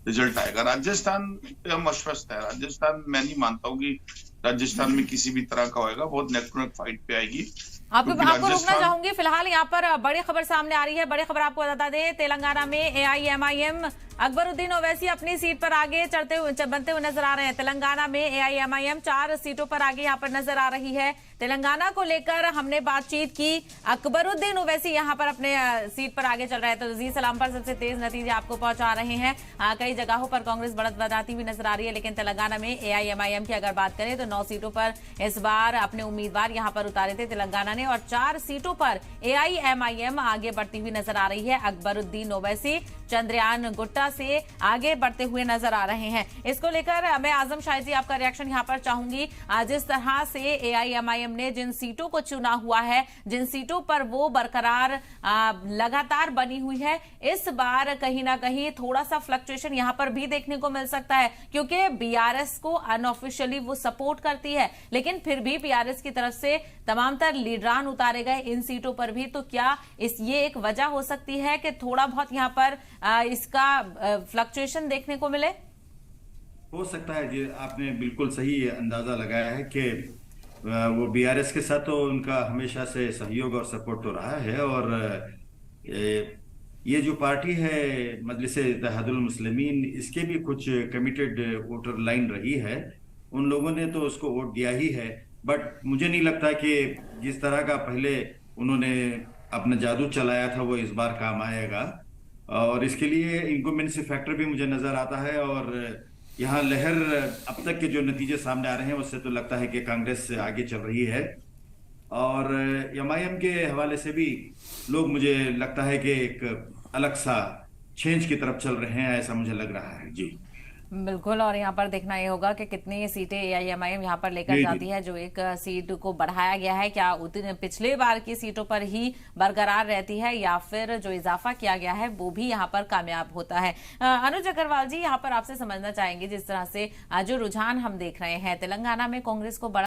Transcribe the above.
Result आएगा। राजस्थान पे हम आश्वस्त है। राजस्थान मैं नहीं मानता हूँ कि राजस्थान में किसी भी तरह का होएगा, बहुत नेक टू नेक फाइट पे आएगी, क्योंकि आपको रोकना राजस्थान। चाहूंगी। फिलहाल यहाँ पर बड़ी खबर सामने आ रही है। बड़ी खबर आपको बता दें, तेलंगाना में एआईएमआईएम अकबरुद्दीन ओवैसी अपनी सीट पर आगे बनते हुए नजर आ रहे हैं। तेलंगाना में एआईएमआईएम 4 सीटों पर आगे यहाँ पर नजर आ रही है। तेलंगाना को लेकर हमने बातचीत की। अकबरुद्दीन ओवैसी यहाँ पर अपने सीट पर आगे चल रहे हैं, तो जी सलाम पर सबसे तेज नतीजे आपको पहुंचा रहे हैं। कई जगहों पर कांग्रेस बढ़त बनाती हुई नजर आ रही है, लेकिन तेलंगाना में एआईएमआईएम की अगर बात करें तो 9 सीटों पर इस बार अपने उम्मीदवार यहाँ पर उतारे थे तेलंगाना ने, और 4 सीटों पर एआईएमआईएम आगे बढ़ती हुई नजर आ रही है। अकबरुद्दीन ओवैसी चंद्रयान गुट्टा से आगे बढ़ते हुए नजर आ रहे हैं। इसको लेकर मैं आजम शाहिद जी आपका रिएक्शन यहां पर चाहूंगी। जिस तरह से एआईएमआईएम ने जिन सीटों को चुना हुआ है, जिन सीटों पर वो बरकरार लगातार बनी हुई है, इस बार कहीं ना कहीं थोड़ा सा फ्लक्चुएशन यहां पर भी देखने को मिल सकता है, क्योंकि बीआरएस को अनऑफिशियली वो सपोर्ट करती है, लेकिन फिर भी बीआरएस की तरफ से तमाम तर लीडरान उतारे गए इन सीटों पर भी। तो क्या ये एक वजह हो सकती है कि थोड़ा बहुत यहां पर इसका फ्लक्चुएशन देखने को मिले? हो सकता है जी, आपने बिल्कुल सही अंदाजा लगाया है कि वो बीआरएस के साथ तो उनका हमेशा से सहयोग और सपोर्ट तो रहा है, और ये जो पार्टी है मजलिस इत्तेहादुल मुस्लिमीन, इसके भी कुछ कमिटेड वोटर लाइन रही है। उन लोगों ने तो उसको वोट दिया ही है, बट मुझे नहीं लगता कि जिस तरह का पहले उन्होंने अपना जादू चलाया था वो इस बार काम आएगा, और इसके लिए इनकम्बेंसी फैक्टर भी मुझे नजर आता है। और यहाँ लहर अब तक के जो नतीजे सामने आ रहे हैं उससे तो लगता है कि कांग्रेस आगे चल रही है, और एमआईएम के हवाले से भी लोग, मुझे लगता है कि एक अलग सा चेंज की तरफ चल रहे हैं, ऐसा मुझे लग रहा है जी। बिल्कुल, और यहाँ पर देखना ये होगा कि कितनी सीटें एआईएमआईएम यहाँ पर लेकर जाती है। जो एक सीट को बढ़ाया गया है, क्या उतने पिछले बार की सीटों पर ही बरकरार रहती है, या फिर जो इजाफा किया गया है वो भी यहाँ पर कामयाब होता है? अनुज अग्रवाल जी, यहाँ पर आपसे समझना चाहेंगे, जिस तरह से जो रुझान हम देख रहे हैं तेलंगाना में कांग्रेस को बड़ा